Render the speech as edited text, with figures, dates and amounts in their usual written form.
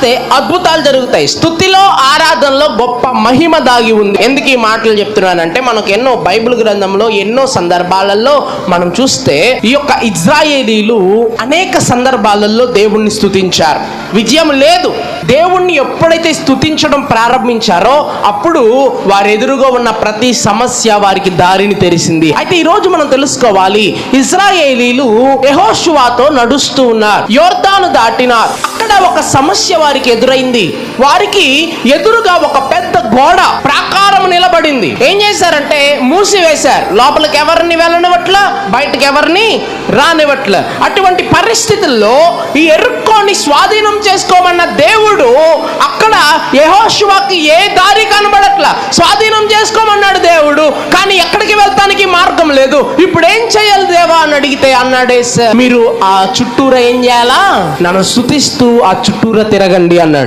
చేస్తే అద్భుతాలు జరుగుతాయి. స్తుతిలో, ఆరాధనలో గొప్ప మహిమ దాగి ఉంది. ఎందుకు ఈ మాటలు చెప్తున్నానంటే, మనకు ఎన్నో బైబిల్ గ్రంథంలో ఎన్నో సందర్భాలలో మనం చూస్తే ఈ యొక్క ఇజ్రాయేలీలు అనేక సందర్భాలలో దేవుణ్ణి స్తుతించారు. విజయం లేదు. దేవుణ్ణి ఎప్పుడైతే స్తుతించడం ప్రారంభించారో అప్పుడు వారి ఎదురుగా ఉన్న ప్రతి సమస్య వారికి దారిని తెరిచింది. అయితే ఈ రోజు మనం తెలుసుకోవాలి, ఇశ్రాయేలీలు యెహోషువతో నడుస్తూ ఉన్నారు, యోర్దాను దాటినారు. అక్కడ ఒక సమస్య వారికి ఎదురైంది. వారికి ఎదురుగా ఒక పెద్ద గోడ ప్రాకారం నిలబడింది. ఏం చేశారంటే మూసివేశారు. లోపలికి ఎవరిని వెళ్ళనివ్వట్ల, బయటకు ఎవరిని రానివ్వట్ల. అటువంటి పరిస్థితుల్లో ఈ యెరికోని స్వాధీనం చేసుకోమన్న దేవుడు అక్కడ యెహోషువకి ఏ దారి కనబడట్ల. స్వాధీనం చేసుకోమన్నాడు దేవుడు, కానీ ఎక్కడికి వెళ్తానికి మార్గం లేదు. ఇప్పుడు ఏం చేయాలి దేవా అని అడిగితే అన్నాడే, మీరు ఆ చుట్టూరా ఏం చేయాలా, నన్ను స్తుతిస్తూ ఆ చుట్టూరా తిరగండి అన్నాడు.